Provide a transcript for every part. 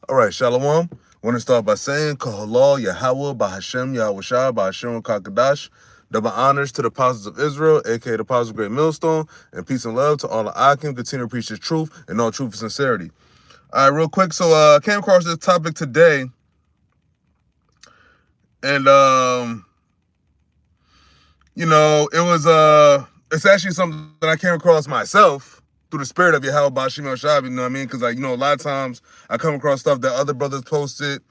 All right, Shalom. Want to start by saying, HALAL, YAHAWAH, BAHASHAM, YAHAWASHI, BAHASHAM, KAKADASH. Double honors to the apostles of Israel, aka the apostles of Great Millstone, and peace and love to all the Akim. Continue to preach the truth and all truth and sincerity. All right, real quick. So I came across this topic today, and it's actually something that I came across myself through the spirit of Yahawah BaHashem Shab, you know what I mean? Because, a lot of times I come across stuff that other brothers posted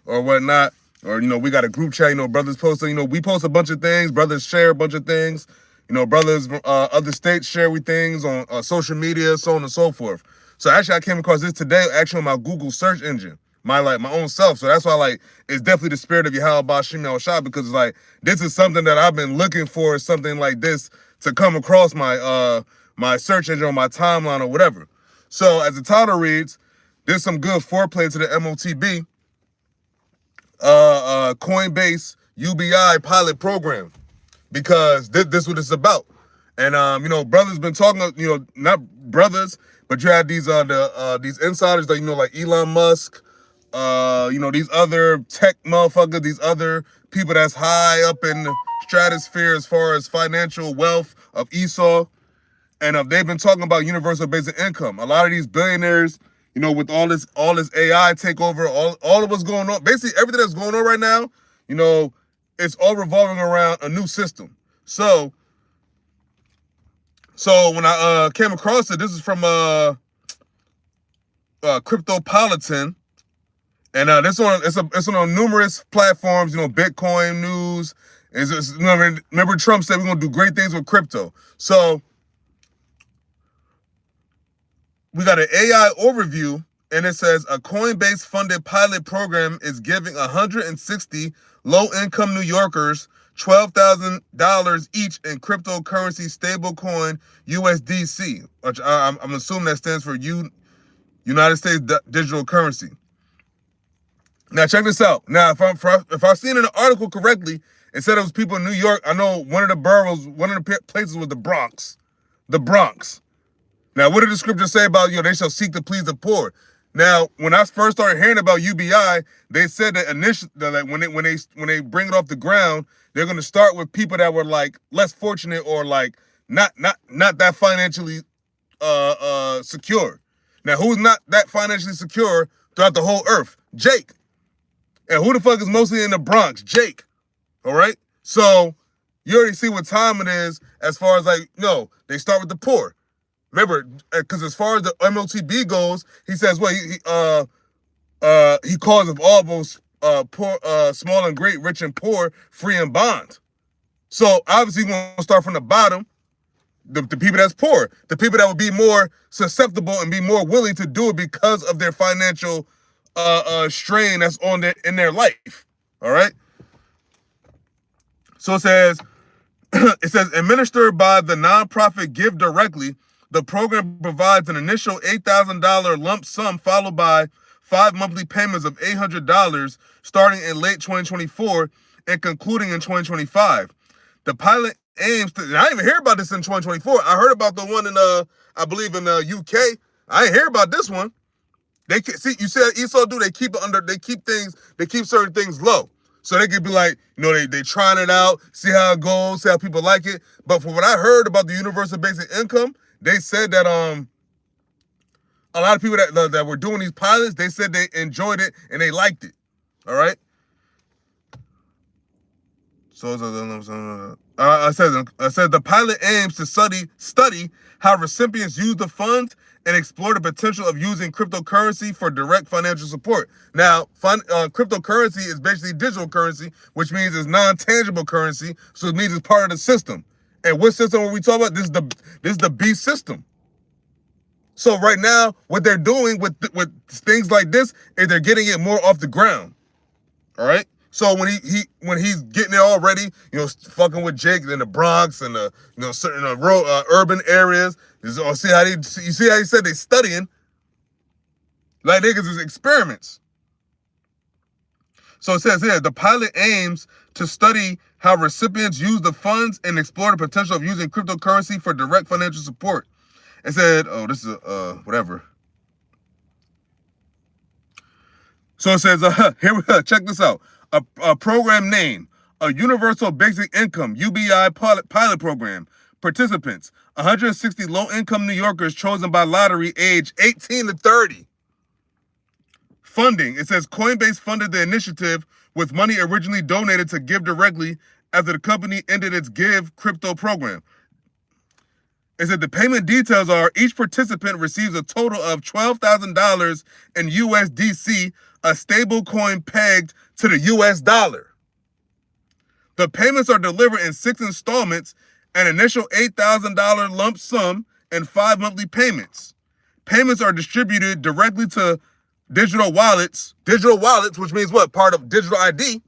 or whatnot, or, we got a group chat, brothers posting, we post a bunch of things, brothers share a bunch of things, brothers, other states share things on social media, so on and so forth. So actually I came across this today, actually on my Google search engine, my own self. So that's why, it's definitely the spirit of Yahawah BaHashem Shab, because, this is something that I've been looking for, something like this to come across my, my search engine or my timeline or whatever. So as the title reads, there's some good foreplay to the Motb, Coinbase UBI pilot program, because this is what it's about. And brothers been talking, not brothers, but you had these these insiders that like Elon Musk, these other tech motherfuckers, these other people that's high up in the stratosphere as far as financial wealth of Esau. And they've been talking about universal basic income. A lot of these billionaires, with all this AI takeover, all of what's going on, basically everything that's going on right now, it's all revolving around a new system. So when I came across it, this is from Cryptopolitan, and it's on numerous platforms, Bitcoin news. Remember Trump said we're gonna do great things with crypto. So we got an AI overview, and it says a Coinbase funded pilot program is giving 160 low-income New Yorkers $12,000 each in cryptocurrency stablecoin USDC, which I'm assuming that stands for United States Digital Currency. Now check this out. Now if I've seen in the article correctly, it said it was people in New York. I know one of the places was the Bronx. The Bronx. Now, what did the scripture say about, they shall seek to please the poor? Now, when I first started hearing about UBI, they said that initially, that when they bring it off the ground, they're going to start with people that were less fortunate or not that financially secure. Now, who's not that financially secure throughout the whole earth? Jake. And who the fuck is mostly in the Bronx? Jake. All right. So you already see what time it is as far as they start with the poor. Remember, because as far as the Motb goes, he says, he calls of all those poor, small and great, rich and poor, free and bond. So obviously, we're going to start from the bottom, the people that's poor, the people that would be more susceptible and be more willing to do it because of their financial strain that's in their life. All right. So it says administered by the nonprofit Give Directly. The program provides an initial $8,000 lump sum followed by 5 monthly payments of $800 starting in late 2024 and concluding in 2025. The pilot aims to, and I didn't even hear about this in 2024. I heard about the one in, I believe in the UK. I didn't hear about this one. They see, you see how Esau do? They keep certain things low. So they could be they trying it out, see how it goes, see how people like it. But from what I heard about the universal basic income, they said that a lot of people that were doing these pilots, they said they enjoyed it and they liked it. All right. So I said the pilot aims to study how recipients use the funds and explore the potential of using cryptocurrency for direct financial support. Now, cryptocurrency is basically digital currency, which means it's non-tangible currency, so it means it's part of the system. And what system are we talking about? This is the B system. So right now, what they're doing with things like this is they're getting it more off the ground. All right. So when he's getting it already, fucking with Jake in the Bronx and the certain urban areas, you see how he said they studying like niggas is experiments. So it says here, the pilot aims to study how recipients use the funds and explore the potential of using cryptocurrency for direct financial support. It said, oh, this is whatever. So it says, here we go. Check this out. A program name, a Universal Basic Income, UBI pilot program. Participants, 160 low-income New Yorkers chosen by lottery age 18 to 30. Funding, it says Coinbase funded the initiative with money originally donated to Give Directly after the company ended its Give crypto program. It said the payment details are each participant receives a total of $12,000 in USDC, a stable coin pegged to the US dollar. The payments are delivered in 6 installments, an initial $8,000 lump sum, and 5 monthly payments. Payments are distributed directly to digital wallets, which means what? Part of digital ID.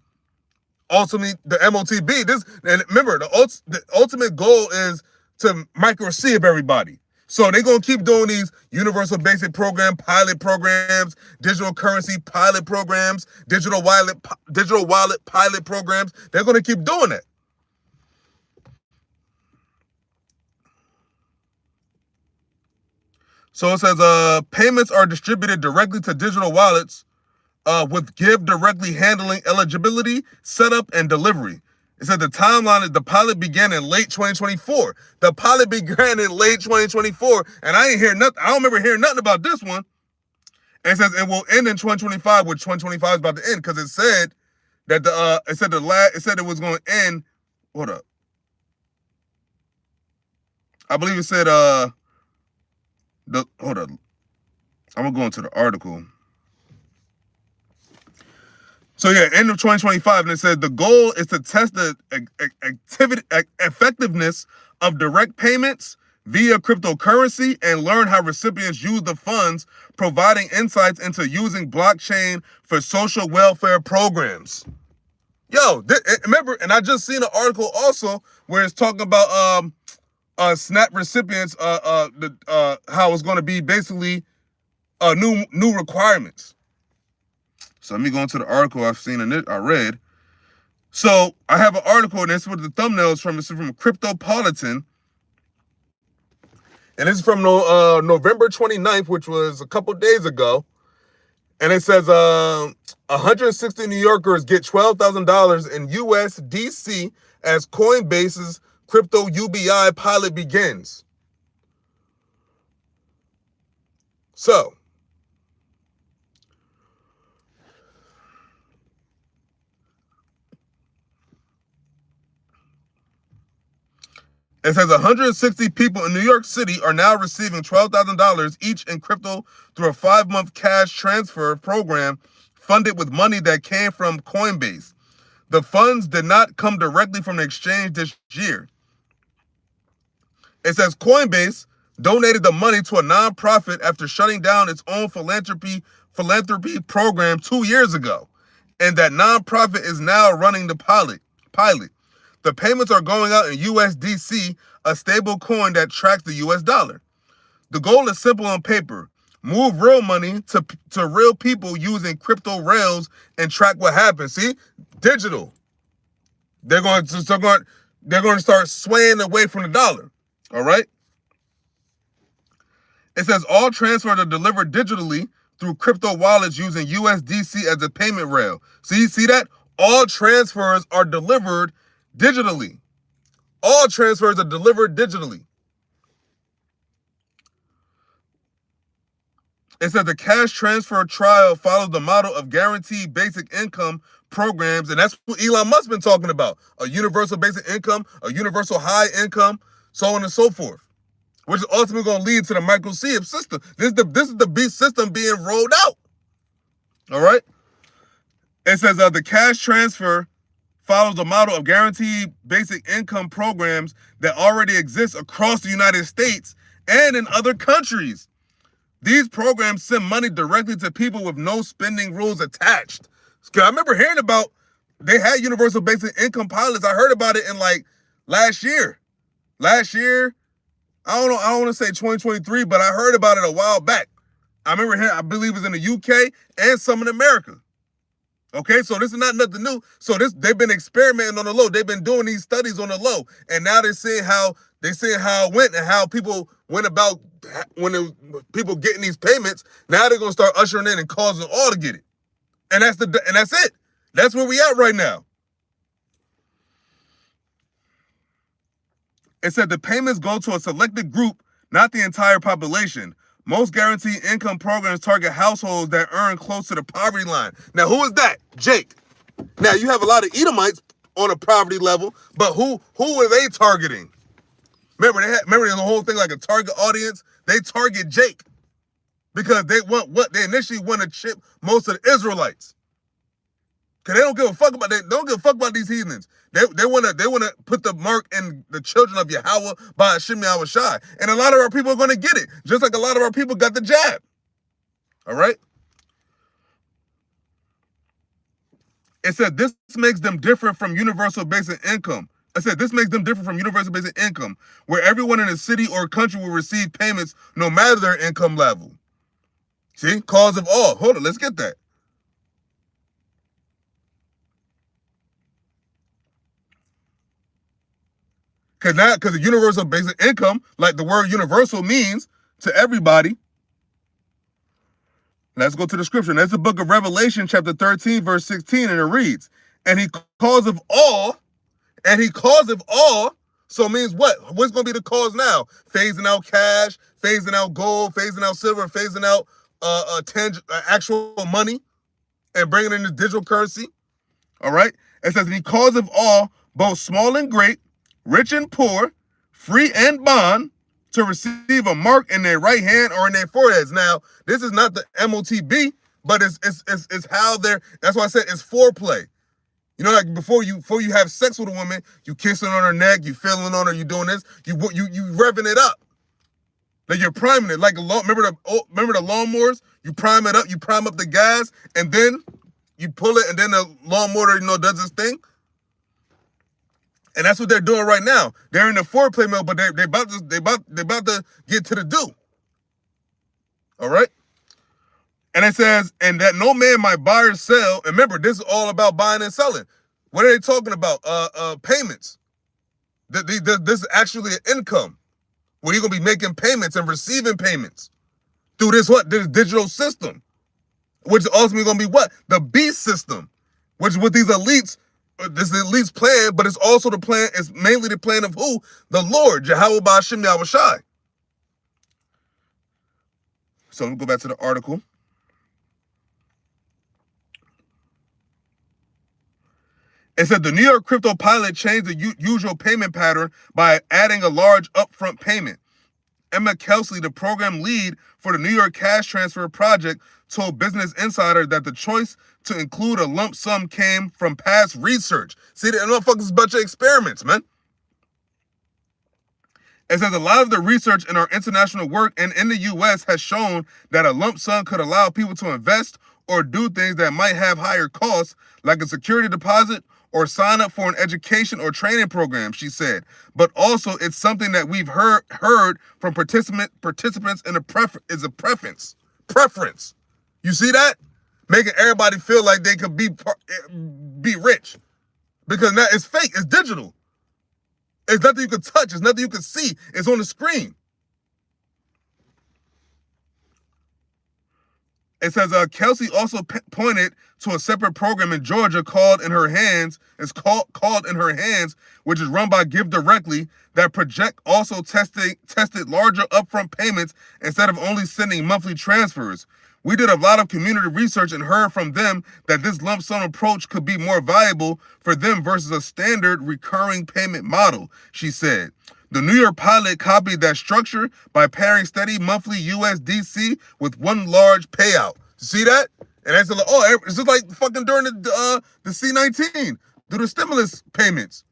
Ultimately, the Motb. And remember, the ultimate goal is to microchip everybody. So they're going to keep doing these universal basic program, pilot programs, digital currency pilot programs, digital wallet pilot programs. They're going to keep doing that. So it says payments are distributed directly to digital wallets with Give Directly handling eligibility, setup, and delivery. It said the timeline is the pilot began in late 2024. The pilot began in late 2024, and I ain't hear nothing. I don't remember hearing nothing about this one. And it says it will end in 2025, which 2025 is about to end, because it said that it said it was going to end. Hold up. I believe it said hold up. I'm gonna go into the article. So yeah, end of 2025, and it says the goal is to test the effectiveness of direct payments via cryptocurrency and learn how recipients use the funds, providing insights into using blockchain for social welfare programs. Yo, remember, and I just seen an article also where it's talking about SNAP recipients, how it's going to be basically new requirements. So let me go into the article I've seen and I read. So I have an article, and this is what the thumbnail is from. It's from Cryptopolitan. And this is from November 29th, which was a couple days ago. And it says 160 New Yorkers get $12,000 in USDC as Coinbase's crypto UBI pilot begins. So it says 160 people in New York City are now receiving $12,000 each in crypto through a 5-month cash transfer program funded with money that came from Coinbase. The funds did not come directly from the exchange this year. It says Coinbase donated the money to a nonprofit after shutting down its own philanthropy program 2 years ago, and that nonprofit is now running the pilot. The payments are going out in USDC, a stable coin that tracks the US dollar. The goal is simple on paper. Move real money to real people using crypto rails and track what happens. See? Digital. They're going to start swaying away from the dollar. All right? It says all transfers are delivered digitally through crypto wallets using USDC as a payment rail. See that? All transfers are delivered digitally. All transfers are delivered digitally. It says the cash transfer trial follows the model of guaranteed basic income programs, and that's what Elon Musk's been talking about. A universal basic income, a universal high income, so on and so forth, which is ultimately going to lead to the microchip system. This is the beast system being rolled out. All right? It says the cash transfer follows the model of guaranteed basic income programs that already exist across the United States and in other countries. These programs send money directly to people with no spending rules attached. I remember hearing about, they had universal basic income pilots. I heard about it in like last year. I don't want to say 2023, but I heard about it a while back. I remember hearing, I believe it was in the UK and some in America. Okay, so this is not nothing new. So they've been experimenting on the low. They've been doing these studies on the low, and now they're seeing how it went and how people went about when people getting these payments. Now they're gonna start ushering in and causing all to get it. And that's it. That's where we at right now. It said the payments go to a selected group, not the entire population. Most guaranteed income programs target households that earn close to the poverty line. Now, who is that? Jake. Now, you have a lot of Edomites on a poverty level, but who are they targeting? Remember the whole thing like a target audience? They target Jake because they want what? They initially want to chip most of the Israelites. Because they don't give a fuck about these heathens. They wanna put the mark in the children of Yahawah, BAHASHAM, YAHAWASHI. And a lot of our people are gonna get it, just like a lot of our people got the jab. All right? It said this makes them different from universal basic income. I said this makes them different from universal basic income, where everyone in a city or country will receive payments no matter their income level. See? Cause of all. Hold on, let's get that. Because the universal basic income, like the word universal means to everybody. Let's go to the scripture. That's the book of Revelation, chapter 13, verse 16, and it reads, and he calls of all, so it means what? What's going to be the cause now? Phasing out cash, phasing out gold, phasing out silver, phasing out actual money, and bringing in the digital currency. All right? It says, and he calls of all, both small and great, rich and poor, free and bond, to receive a mark in their right hand or in their foreheads. Now, this is not the Motb, but it's how they're. That's why I said it's foreplay. You know, like before you have sex with a woman, you kissing on her neck, you feeling on her, you doing this, you revving it up. Like you're priming it. Like remember the lawnmowers? You prime it up, you prime up the gas, and then you pull it, and then the lawnmower, does its thing. And that's what they're doing right now. They're in the foreplay mode, but they about to get to the do. All right? And it says, and that no man might buy or sell. And remember, this is all about buying and selling. What are they talking about? Payments. This is actually an income where you're gonna be making payments and receiving payments through this digital system, which is ultimately gonna be what? The beast system, which is what these elites. This is the elites' plan, but it's also the plan. It's mainly the plan of who? The Lord, YAHAWAH, BAHASHAM, YAHAWASHI. So let me go back to the article. It said the New York crypto pilot changed the usual payment pattern by adding a large upfront payment. Emma Kelsey, the program lead for the New York cash transfer project, told Business Insider that the choice to include a lump sum came from past research. See, the motherfuckers is a bunch of experiments, man. It says a lot of the research in our international work and in the U.S. has shown that a lump sum could allow people to invest or do things that might have higher costs, like a security deposit or sign up for an education or training program, she said. But also, it's something that we've heard from participants in a preference. You see that? Making everybody feel like they could be rich. Because now it's fake. It's digital. It's nothing you can touch. It's nothing you can see. It's on the screen. It says Kelsey also pointed to a separate program in Georgia called In Her Hands, which is run by Give Directly, that project also tested larger upfront payments instead of only sending monthly transfers. We did a lot of community research and heard from them that this lump sum approach could be more valuable for them versus a standard recurring payment model, she said. The New York pilot copied that structure by pairing steady monthly USDC with one large payout. See that? And that's like, it's just like fucking during the C-19, do the stimulus payments.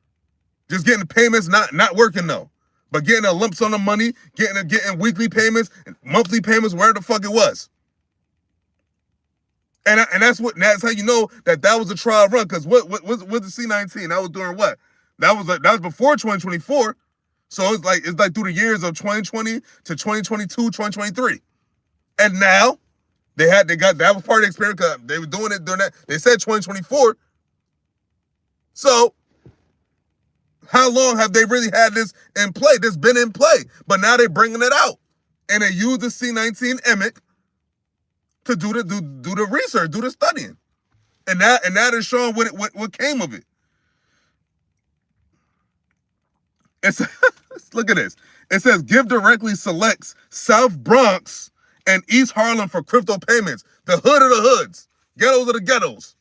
Just getting the payments not working though. But getting a lump sum of money, getting weekly payments, monthly payments, where the fuck it was. And that's how you know that was a trial run. Because what was the C-19? That was during what? That was before 2024. So it's like through the years of 2020 to 2022, 2023. And now that was part of the experience because they were doing it during that. They said 2024. So how long have they really had this in play? This been in play. But now they're bringing it out. And they use the C-19 EMIC to do the research, do the studying. And that is showing what came of it. It's look at this. It says Give Directly selects South Bronx and East Harlem for crypto payments. The hood of the hoods. Ghettos of the ghettos.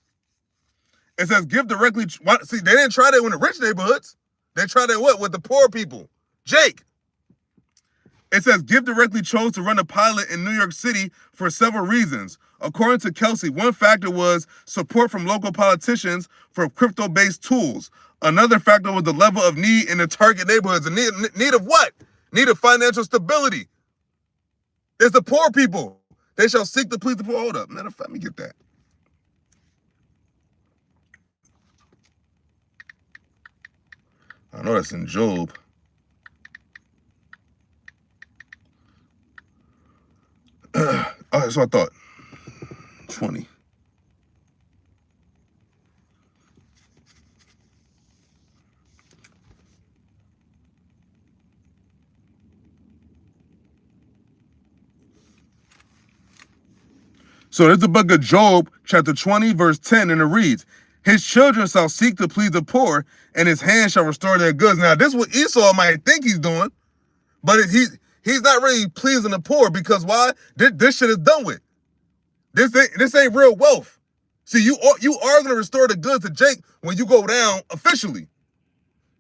It says Give Directly. See, they didn't try that in the rich neighborhoods. They tried that what? With the poor people. Jake. It says Give Directly chose to run a pilot in New York City for several reasons. According to Kelsey, one factor was support from local politicians for crypto-based tools. Another factor was the level of need in the target neighborhoods. The need of what? Need of financial stability. It's the poor people. They shall seek to please the poor. Hold up. Matter of fact, let me get that. I know that's in Job. Oh, that's what I thought. 20. So there's the book of Job, chapter 20, verse 10, and it reads, His children shall seek to please the poor, and his hand shall restore their goods. Now, this is what Esau might think he's doing, but he's not really pleasing the poor because why? This shit is done with. This ain't real wealth. See, you are going to restore the goods to Jake when you go down officially.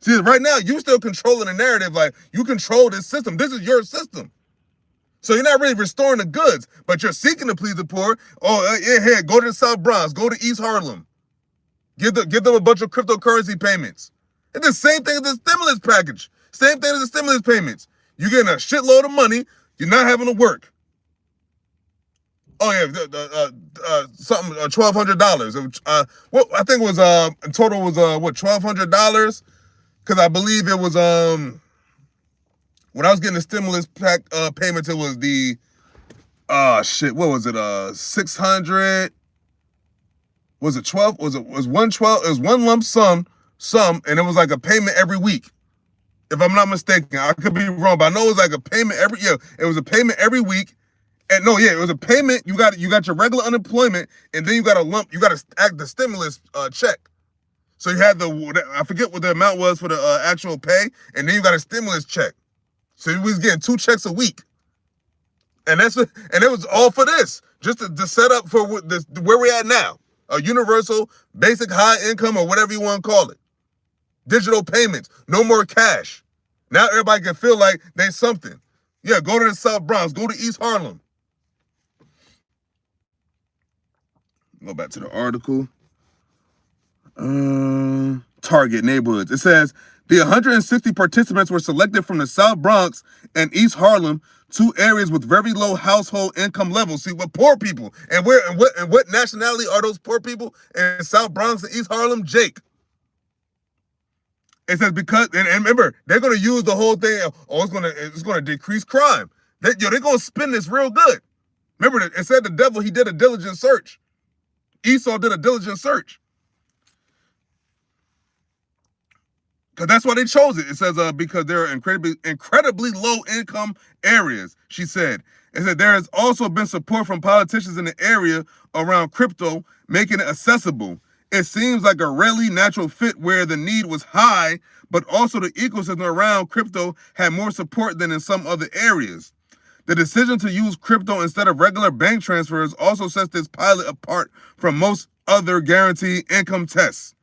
See, right now, you still controlling the narrative. Like, you control this system. This is your system. So you're not really restoring the goods, but you're seeking to please the poor. Oh, yeah, here, go to the South Bronx, go to East Harlem. Give them a bunch of cryptocurrency payments. It's the same thing as the stimulus package. Same thing as the stimulus payments. You're getting a shitload of money. You're not having to work. Oh yeah, something $1,200. What I think it was in total was what $1,200, because I believe it was when I was getting the stimulus payments, it was the what was it 600. Was it 12? Was 112? It was one lump sum, and it was like a payment every week. If I'm not mistaken, I could be wrong, but I know it was like a payment every year. It was a payment every week. And no, yeah, it was a payment. You got your regular unemployment, and then you got a lump. You got to act the stimulus check. So you had I forget what the amount was for the actual pay, and then you got a stimulus check. So you was getting 2 checks a week, and it was all for this, just to set up for where we're at now, a universal basic high income or whatever you want to call it, digital payments, no more cash. Now everybody can feel like they something. Yeah, go to the South Bronx, go to East Harlem. Go back to the article. Target neighborhoods. It says the 160 participants were selected from the South Bronx and East Harlem, 2 areas with very low household income levels. See, what poor people and what nationality are those poor people in South Bronx and East Harlem? Jake. It says because and remember, they're gonna use the whole thing. Oh, it's gonna decrease crime. They're gonna spin this real good. Remember, it said the devil, he did a diligent search. Esau did a diligent search. Because that's why they chose it. It says because there are incredibly low income areas, she said. It said there has also been support from politicians in the area around crypto, making it accessible. It seems like a really natural fit where the need was high, but also the ecosystem around crypto had more support than in some other areas. The decision to use crypto instead of regular bank transfers also sets this pilot apart from most other guaranteed income tests.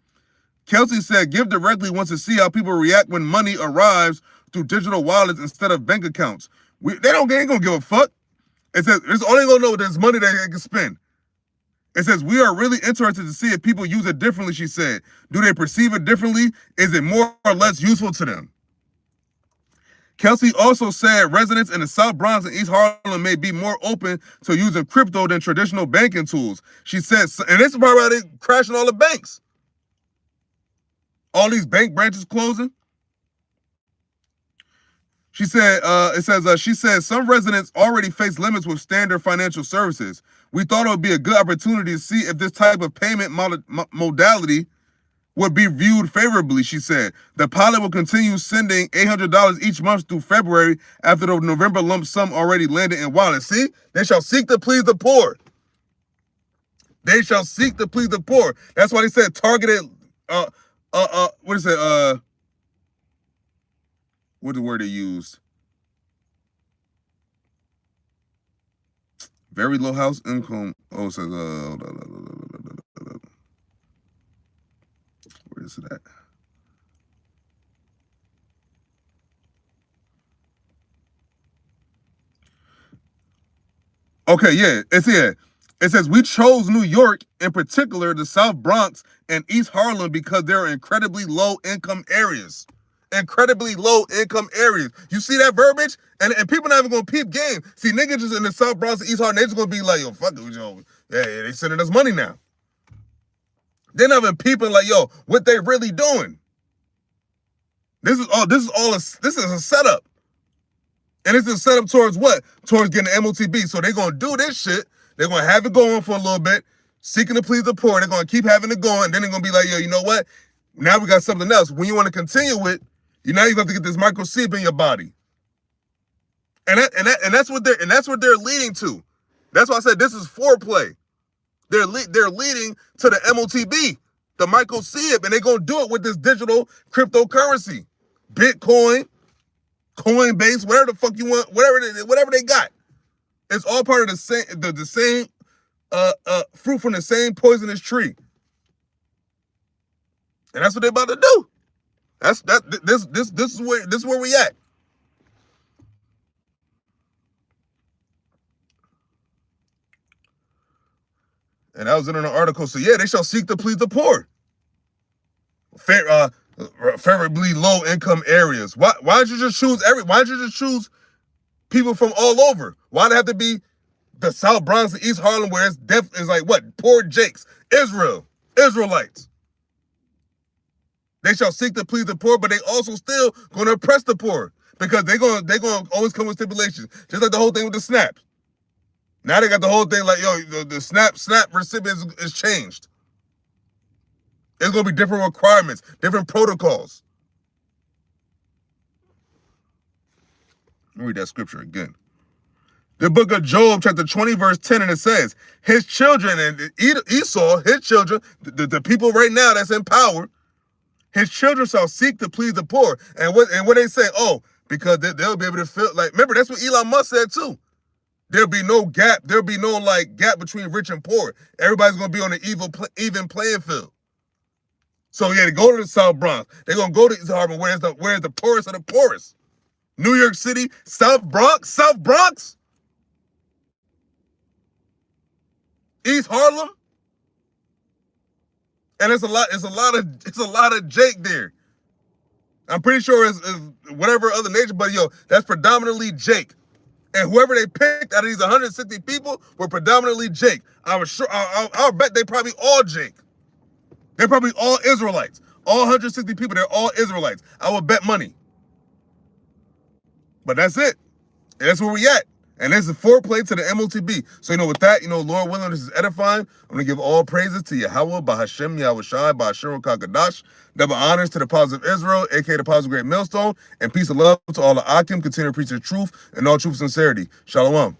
Kelsey said Give Directly wants to see how people react when money arrives through digital wallets instead of bank accounts. They ain't gonna give a fuck. It says it's only gonna know there's money that they can spend. It says we are really interested to see if people use it differently, she said. Do they perceive it differently? Is it more or less useful to them? Kelsey also said residents in the South Bronx and East Harlem may be more open to using crypto than traditional banking tools. She said, and this is probably why they're crashing all the banks. All these bank branches closing. She said, she said some residents already face limits with standard financial services. We thought it would be a good opportunity to see if this type of payment modality would be viewed favorably, she said. The pilot will continue sending $800 each month through February after the November lump sum already landed in wallets. See? They shall seek to please the poor. They shall seek to please the poor. That's why they said targeted, what is it? What's the word they used? Very low house income. Oh, it says, where is it at? Okay, yeah, it's here. It says, we chose New York, in particular, the South Bronx and East Harlem, because they're incredibly low income areas. Incredibly low income areas. You see that verbiage? And people not even gonna peep game. See, niggas just in the South Bronx and East Harlem, they just gonna be like, yo, fuck it, yo. Yeah, they sending us money now. They're not even peeping like, yo, what they really doing. This is a setup. And it's a setup towards what? Towards getting the Motb. So they're gonna do this shit. They're gonna have it going for a little bit, seeking to please the poor. They're gonna keep having it going, and then they're gonna be like, yo, you know what? Now we got something else. When you want to continue with, you have to get this microchip in your body. And that's what they're leading to. That's why I said this is foreplay. They're leading to the Motb, the microchip, and they're gonna do it with this digital cryptocurrency, Bitcoin, Coinbase, whatever the fuck you want, whatever they got. It's all part of the same fruit from the same poisonous tree. And that's what they're about to do. This is where we at. And that was in an article. So yeah, they shall seek to please the poor. Favorably low income areas. Why don't you just choose people from all over? Why do it have to be the South Bronx and East Harlem, where it's like what? Poor Jakes, Israelites. They shall seek to please the poor, but they also still gonna oppress the poor, because they're gonna always come with stipulations. Just like the whole thing with the snaps. Now they got the whole thing like, yo, the snap recipients is changed. There's gonna be different requirements, different protocols. Let me read that scripture again. The book of Job, chapter 20, verse 10, and it says, his children, and Esau, his children, the people right now that's in power, his children shall seek to please the poor. And what they say, oh, because they'll be able to feel like, remember, that's what Elon Musk said too. There'll be no gap. There'll be no gap between rich and poor. Everybody's gonna be on an even playing field. So yeah, they go to the South Bronx. They're gonna go to East Harlem, where's the poorest of the poorest. New York City, South Bronx, East Harlem, and it's a lot of Jake there. I'm pretty sure it's whatever other nation, but yo, that's predominantly Jake. And whoever they picked out of these 160 people were predominantly Jake. I'll bet they probably all Jake. They're probably all Israelites. All 160 people, they're all Israelites. I would bet money. But that's it. And that's where we at. And this is foreplay to the Motb. So, with that, Lord willing, this is edifying. I'm going to give all praises to YAHAWAH, BAHASHAM, YAHAWASHI, BAHASHAM, KAKADASH. Double honors to the Positive Israel, a.k.a. the Positive Great Millstone. And peace and love to all the Akim. Continue to preach the truth and all truth and sincerity. Shalom.